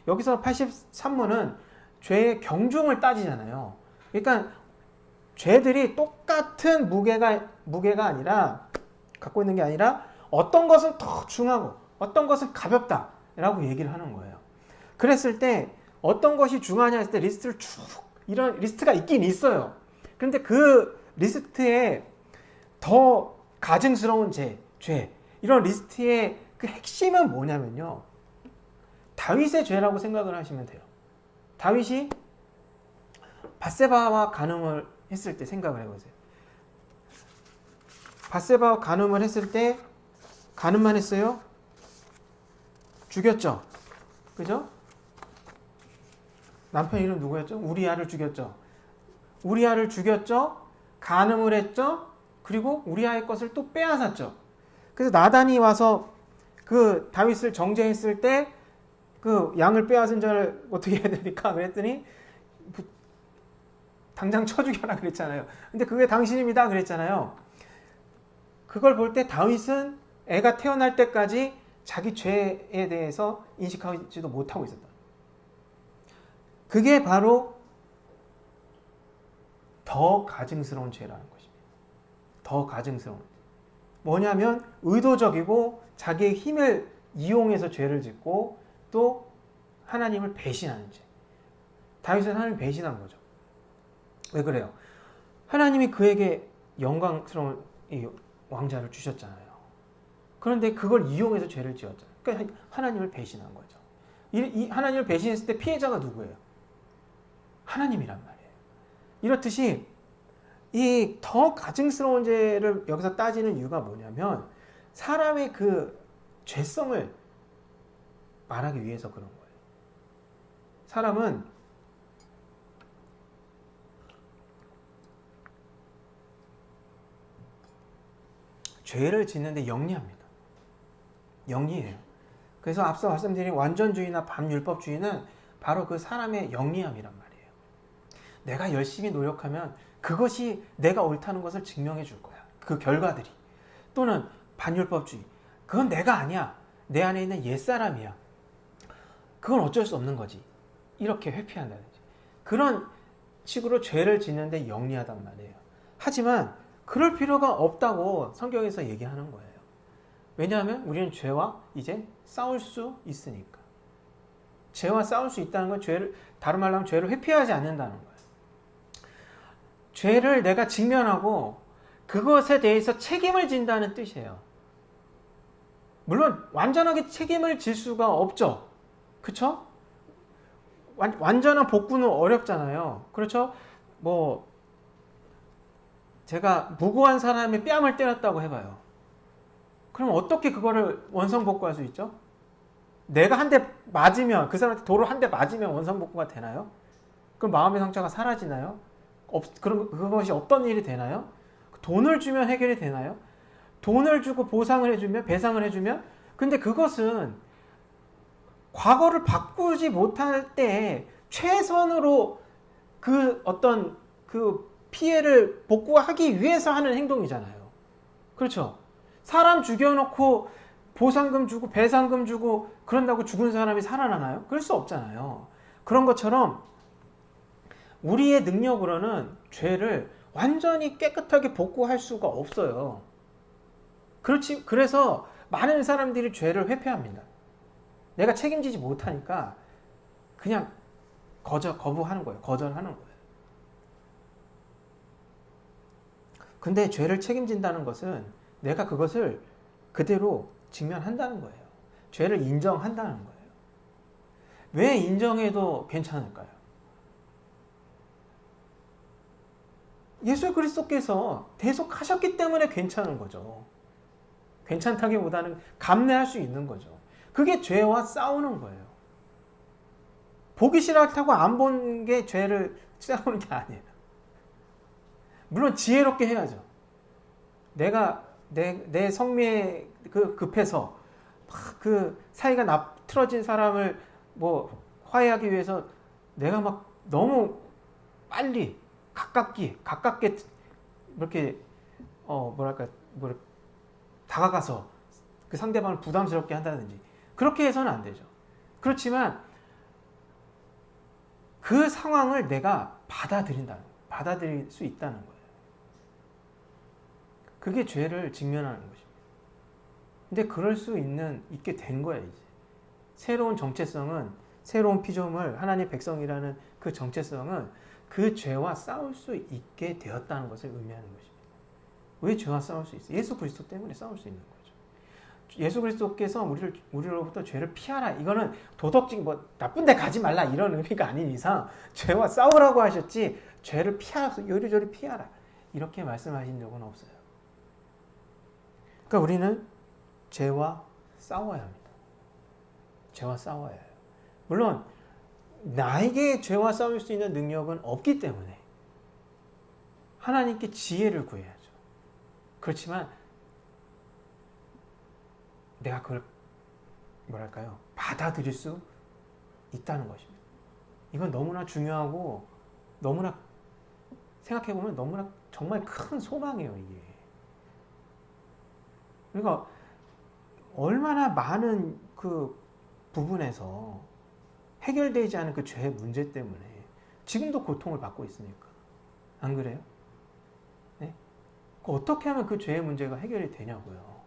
여기서 83문은 죄의 경중을 따지잖아요. 그러니까 죄들이 똑같은 무게가 아니라 갖고 있는 게 아니라 어떤 것은 더 중하고 어떤 것은 가볍다라고 얘기를 하는 거예요. 그랬을 때 어떤 것이 중하냐 했을 때 리스트를 쭉 이런 리스트가 있긴 있어요. 그런데 그 리스트에 더 가증스러운 죄 이런 리스트의 그 핵심은 뭐냐면요. 다윗의 죄라고 생각을 하시면 돼요. 다윗이 밧세바와 간음을 했을 때 생각을 해보세요. 밧세바와 간음을 했을 때 간음만 했어요? 죽였죠? 그죠? 남편 이름 누구였죠? 우리아를 죽였죠? 우리아를 죽였죠? 간음을 했죠? 그리고 우리아의 것을 또 빼앗았죠? 그래서 나단이 와서 그 다윗을 정죄했을 때 그 양을 빼앗은 자를 어떻게 해야 됩니까? 그랬더니 당장 쳐 죽여라 그랬잖아요. 근데 그게 당신입니다 그랬잖아요. 그걸 볼 때 다윗은 애가 태어날 때까지 자기 죄에 대해서 인식하지도 못하고 있었다. 그게 바로 더 가증스러운 죄라는 것입니다. 더 가증스러운. 뭐냐면 의도적이고 자기의 힘을 이용해서 죄를 짓고 또 하나님을 배신하는 죄. 다윗은 하나님을 배신한 거죠. 왜 그래요? 하나님이 그에게 영광스러운 이 왕자를 주셨잖아요. 그런데 그걸 이용해서 죄를 지었잖아요. 그러니까 하나님을 배신한 거죠. 이 하나님을 배신했을 때 피해자가 누구예요? 하나님이란 말이에요. 이렇듯이 이 더 가증스러운 죄를 여기서 따지는 이유가 뭐냐면 사람의 그 죄성을 말하기 위해서 그런 거예요. 사람은 죄를 짓는데 영리합니다. 영리해요. 그래서 앞서 말씀드린 완전주의나 반율법주의는 바로 그 사람의 영리함이란 말이에요. 내가 열심히 노력하면 그것이 내가 옳다는 것을 증명해 줄 거야. 그 결과들이. 또는 반율법주의. 그건 내가 아니야. 내 안에 있는 옛사람이야. 그건 어쩔 수 없는 거지. 이렇게 회피한다든지. 그런 식으로 죄를 짓는데 영리하단 말이에요. 하지만 그럴 필요가 없다고 성경에서 얘기하는 거예요. 왜냐하면 우리는 죄와 이제 싸울 수 있으니까. 죄와 싸울 수 있다는 건 다른 말로 하면 죄를 회피하지 않는다는 거예요. 죄를 내가 직면하고 그것에 대해서 책임을 진다는 뜻이에요. 물론 완전하게 책임을 질 수가 없죠. 그렇죠? 완전한 복구는 어렵잖아요. 그렇죠? 제가 무고한 사람의 뺨을 때렸다고 해봐요. 그럼 어떻게 그거를 원성복구할 수 있죠? 내가 한 대 맞으면, 그 사람한테 도로 한 대 맞으면 원성복구가 되나요? 그럼 마음의 상처가 사라지나요? 그럼 그것이 없던 일이 되나요? 돈을 주면 해결이 되나요? 돈을 주고 보상을 해주면, 배상을 해주면, 근데 그것은 과거를 바꾸지 못할 때 최선으로 그 어떤 그 피해를 복구하기 위해서 하는 행동이잖아요. 그렇죠? 사람 죽여놓고 보상금 주고 배상금 주고 그런다고 죽은 사람이 살아나나요? 그럴 수 없잖아요. 그런 것처럼 우리의 능력으로는 죄를 완전히 깨끗하게 복구할 수가 없어요. 그래서 많은 사람들이 죄를 회피합니다. 내가 책임지지 못하니까 그냥 거부하는 거예요. 거절하는 거예요. 근데 죄를 책임진다는 것은 내가 그것을 그대로 직면한다는 거예요. 죄를 인정한다는 거예요. 왜 인정해도 괜찮을까요? 예수 그리스도께서 대속하셨기 때문에 괜찮은 거죠. 괜찮다기보다는 감내할 수 있는 거죠. 그게 죄와 싸우는 거예요. 보기 싫다고 안 본 게 죄를 싸우는 게 아니에요. 물론 지혜롭게 해야죠. 내가 내 성미에 급해서 막 그 사이가 틀어진 사람을 뭐 화해하기 위해서 내가 막 너무 빨리 가깝게 이렇게 다가가서 그 상대방을 부담스럽게 한다든지 그렇게 해서는 안 되죠. 그렇지만 그 상황을 내가 받아들일 수 있다는 거예요. 그게 죄를 직면하는 것입니다. 근데 그럴 수 있게 된 거예요, 이제. 새로운 정체성은, 새로운 피조물, 하나님의 백성이라는 그 정체성은 그 죄와 싸울 수 있게 되었다는 것을 의미하는 것입니다. 왜 죄와 싸울 수 있어요? 예수 그리스도 때문에 싸울 수 있는 거죠. 예수 그리스도께서 우리로부터 죄를 피하라. 이거는 도덕적, 나쁜 데 가지 말라. 이런 의미가 아닌 이상 죄와 싸우라고 하셨지, 죄를 요리조리 피하라. 이렇게 말씀하신 적은 없어요. 그러니까 우리는 죄와 싸워야 합니다. 죄와 싸워야 해요. 물론 나에게 죄와 싸울 수 있는 능력은 없기 때문에 하나님께 지혜를 구해야죠. 그렇지만 내가 그걸 받아들일 수 있다는 것입니다. 이건 너무나 중요하고 너무나 생각해보면 너무나 정말 큰 소망이에요, 이게. 그러니까 얼마나 많은 그 부분에서 해결되지 않은 그 죄의 문제 때문에 지금도 고통을 받고 있으니까. 안 그래요? 네? 어떻게 하면 그 죄의 문제가 해결이 되냐고요.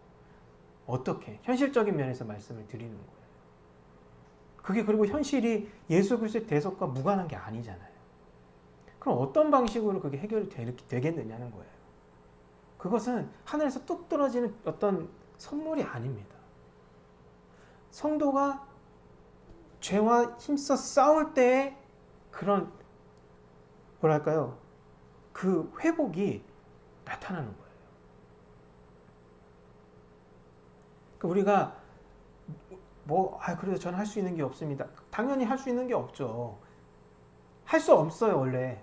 어떻게? 현실적인 면에서 말씀을 드리는 거예요. 그게 그리고 현실이 예수 그리스도의 대속과 무관한 게 아니잖아요. 그럼 어떤 방식으로 그게 해결이 되겠느냐는 거예요. 그것은 하늘에서 뚝 떨어지는 어떤 선물이 아닙니다. 성도가 죄와 힘써 싸울 때의 그런 그 회복이 나타나는 거예요. 우리가 그래도 저는 할 수 있는 게 없습니다. 당연히 할 수 있는 게 없죠. 할 수 없어요, 원래.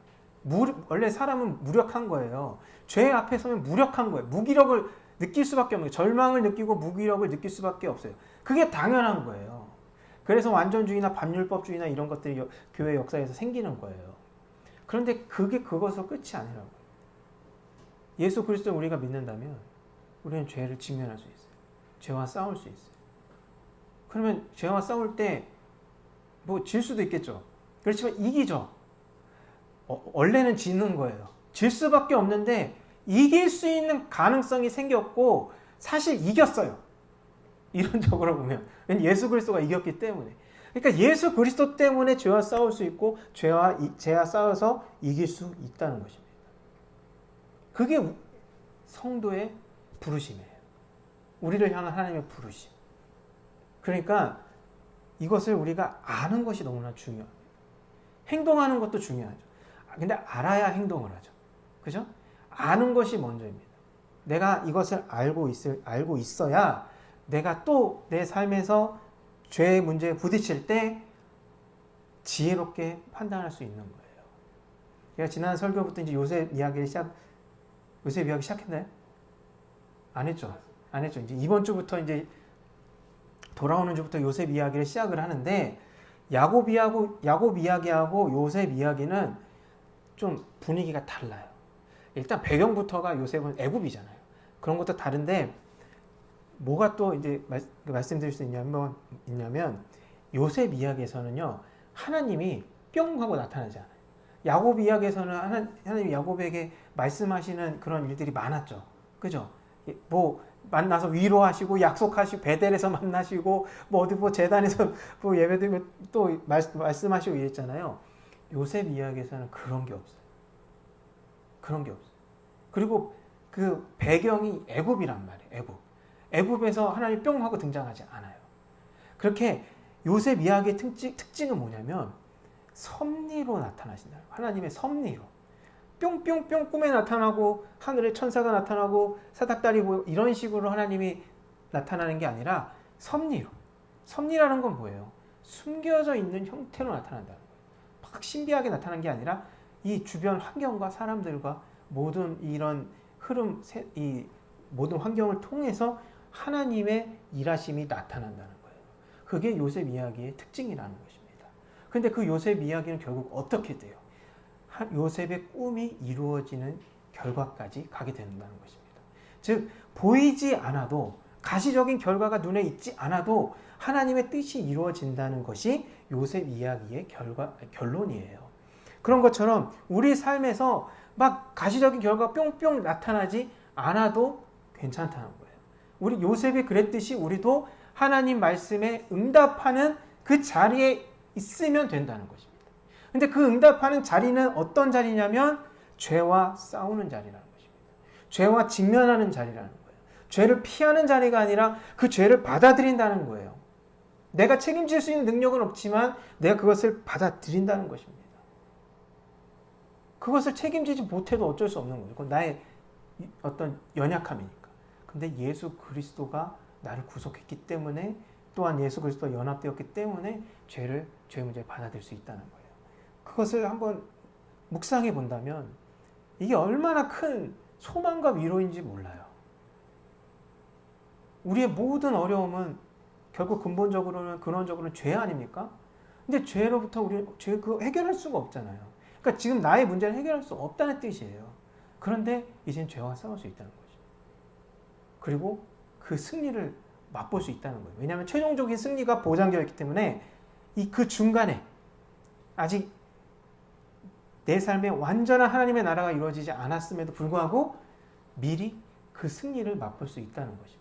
원래 사람은 무력한 거예요. 죄 앞에 서면 무력한 거예요. 무기력을 느낄 수밖에 없는 거예요. 절망을 느끼고 무기력을 느낄 수밖에 없어요. 그게 당연한 거예요. 그래서 완전주의나 반율법주의나 이런 것들이 교회 역사에서 생기는 거예요. 그런데 그것으로 끝이 아니라고요. 예수 그리스도를 우리가 믿는다면 우리는 죄를 직면할 수 있어요. 죄와 싸울 수 있어요. 그러면 죄와 싸울 때 질 수도 있겠죠. 그렇지만 이기죠. 원래는 지는 거예요. 질 수밖에 없는데 이길 수 있는 가능성이 생겼고 사실 이겼어요. 이론적으로 보면. 예수 그리스도가 이겼기 때문에. 그러니까 예수 그리스도 때문에 죄와 싸울 수 있고 죄와 싸워서 이길 수 있다는 것입니다. 그게 성도의 부르심이에요. 우리를 향한 하나님의 부르심. 그러니까 이것을 우리가 아는 것이 너무나 중요합니다. 행동하는 것도 중요하죠. 근데 알아야 행동을 하죠. 그죠? 아는 것이 먼저입니다. 내가 이것을 알고 있어야 내가 또 내 삶에서 죄의 문제에 부딪힐 때 지혜롭게 판단할 수 있는 거예요. 제가 지난 설교부터 이제 요셉 이야기 시작했나요? 안 했죠. 이제 이번 주부터 이제 돌아오는 주부터 요셉 이야기를 시작을 하는데 야곱 이야기하고 요셉 이야기는 좀 분위기가 달라요. 일단 배경부터가 요셉은 애굽이잖아요. 그런 것도 다른데 뭐가 또 이제 말씀드릴 수 있냐면 요셉 이야기에서는요 하나님이 뿅 하고 나타나지 않아요. 야곱 이야기에서는 하나님이 야곱에게 말씀하시는 그런 일들이 많았죠. 그죠? 만나서 위로하시고 약속하시고 베델에서 만나시고 어디 재단에서 예배드리면 또 말씀하시고 이랬잖아요. 요셉 이야기에서는 그런 게 없어요. 그리고 그 배경이 애굽이란 말이에요. 애굽에서 하나님이 뿅 하고 등장하지 않아요. 그렇게 요셉 이야기의 특징은 뭐냐면 섭리로 나타나신다. 하나님의 섭리로. 뿅뿅뿅 꿈에 나타나고 하늘에 천사가 나타나고 사닥다리 보이고 이런 식으로 하나님이 나타나는 게 아니라 섭리로. 섭리라는 건 뭐예요? 숨겨져 있는 형태로 나타난다는 거예요. 막 신비하게 나타난 게 아니라 이 주변 환경과 사람들과 모든 이런 흐름, 이 모든 환경을 통해서 하나님의 일하심이 나타난다는 거예요. 그게 요셉 이야기의 특징이라는 것입니다. 그런데 그 요셉 이야기는 결국 어떻게 돼요? 요셉의 꿈이 이루어지는 결과까지 가게 된다는 것입니다. 즉 보이지 않아도 가시적인 결과가 눈에 있지 않아도 하나님의 뜻이 이루어진다는 것이 요셉 이야기의 결론이에요. 그런 것처럼 우리 삶에서 막 가시적인 결과가 뿅뿅 나타나지 않아도 괜찮다는 거예요. 우리 요셉이 그랬듯이 우리도 하나님 말씀에 응답하는 그 자리에 있으면 된다는 것입니다. 근데 그 응답하는 자리는 어떤 자리냐면 죄와 싸우는 자리라는 것입니다. 죄와 직면하는 자리라는 거예요. 죄를 피하는 자리가 아니라 그 죄를 받아들인다는 거예요. 내가 책임질 수 있는 능력은 없지만 내가 그것을 받아들인다는 것입니다. 그것을 책임지지 못해도 어쩔 수 없는 거죠. 그건 나의 어떤 연약함이니까. 근데 예수 그리스도가 나를 구속했기 때문에 또한 예수 그리스도와 연합되었기 때문에 죄 문제를 받아들일 수 있다는 거예요. 그것을 한번 묵상해 본다면 이게 얼마나 큰 소망과 위로인지 몰라요. 우리의 모든 어려움은 결국 근본적으로는 근원적으로는 죄 아닙니까? 근데 죄로부터 우리 그거 해결할 수가 없잖아요. 그러니까 지금 나의 문제를 해결할 수 없다는 뜻이에요. 그런데 이젠 죄와 싸울 수 있다는 거죠. 그리고 그 승리를 맛볼 수 있다는 거예요. 왜냐하면 최종적인 승리가 보장되어 있기 때문에 그 중간에 아직 내 삶에 완전한 하나님의 나라가 이루어지지 않았음에도 불구하고 미리 그 승리를 맛볼 수 있다는 것입니다.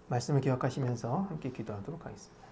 말씀을 기억하시면서 함께 기도하도록 하겠습니다.